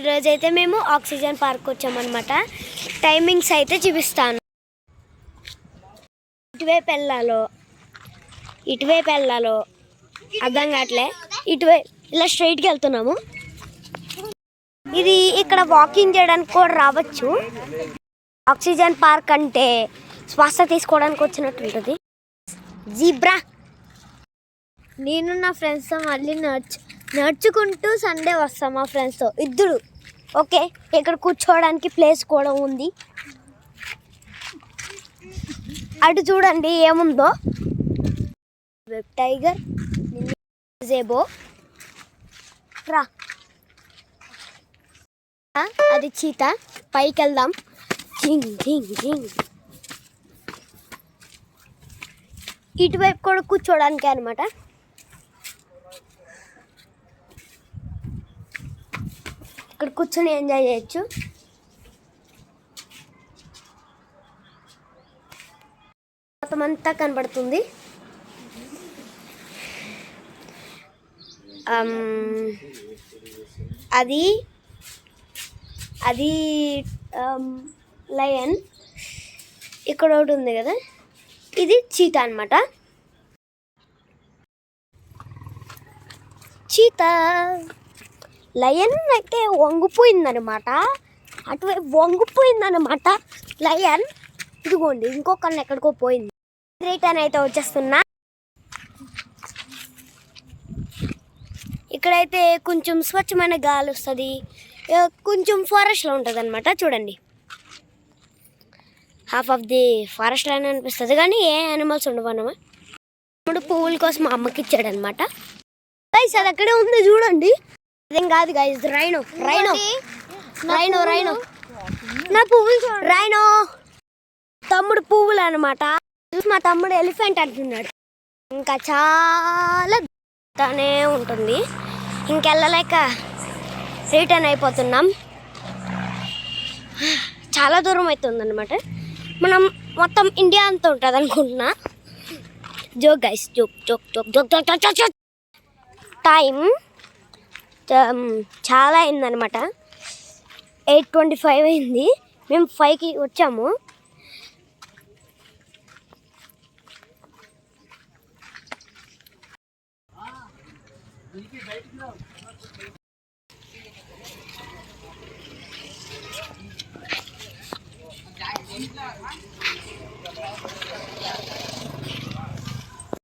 రోజైతే మేము oxygen park వచ్చామన్నమాట. టైమింగ్స్ అయితే చూపిస్తాను. ఇటువైపు వెళ్ళాలో అర్థం కావట్లే. ఇటువైపు ఇలా స్ట్రైట్కి వెళ్తున్నాము. ఇది ఇక్కడ వాకింగ్ చేయడానికి కూడా రావచ్చు. ఆక్సిజన్ పార్క్ అంటే శ్వాస తీసుకోవడానికి వచ్చినట్టు ఉంటుంది. జీబ్రా. నేను నా ఫ్రెండ్స్తో మళ్ళీ నడుచుకుంటూ సండే వస్తాం మా ఫ్రెండ్స్తో ఇద్దరు. ఓకే, ఇక్కడ కూర్చోవడానికి ప్లేస్ కూడా ఉంది. అటు చూడండి ఏముందో. వెబ్ టైగర్, జేబో రా. అది చీతా. పైకి వెళ్దాం. జింగ్ జింగ్ జింగ్. ఇటువైపు కూడా కూర్చోడానికి అనమాట. ఇక్కడ కూర్చొని ఎంజాయ్ చేయొచ్చు. మొత్తం అంతా కనబడుతుంది. అది లయన్. ఇక్కడ ఒకటి ఉంది కదా, ఇది చీతా అనమాట. చీతా. లయన్ అయితే వంగిపోయిందనమాట. అటువైపు వంగిపోయిందనమాట లయన్. ఇదిగోండి ఇంకొకరిని ఎక్కడికో పోయింది. రిటర్న్ అయితే వచ్చేస్తున్నా. ఇక్కడైతే కొంచెం స్వచ్ఛమైన గాలి వస్తుంది. కొంచెం ఫారెస్ట్లో ఉంటుంది అనమాట. చూడండి, హాఫ్ ఆఫ్ ది ఫారెస్ట్ లానే అనిపిస్తుంది కానీ ఏ యానిమల్స్ ఉండవు అన్నమాట. ఇప్పుడు పువ్వుల కోసం మా అమ్మకి ఇచ్చాడనమాట. గైస్ అది అక్కడే ఉంది చూడండి. అదేం కాదు guys, rhino rhino rhino rhino నా పువ్వులు రైనో. తమ్ముడు పువ్వులు అనమాట. మా తమ్ముడు ఎలిఫెంట్ అంటున్నాడు. ఇంకా చాలా తానే ఉంటుంది. ఇంకెళ్ళలేక రిటర్న్ అయిపోతున్నాం. చాలా దూరం అవుతుంది అనమాట. మనం మొత్తం ఇండియా అంతా ఉంటుంది అనుకుంటున్నా. Joke guys, joke joke joke joke joke joke joke. Time చాలా అయిందనమాట. 8:25 అయింది. మేము 5కి వచ్చాము.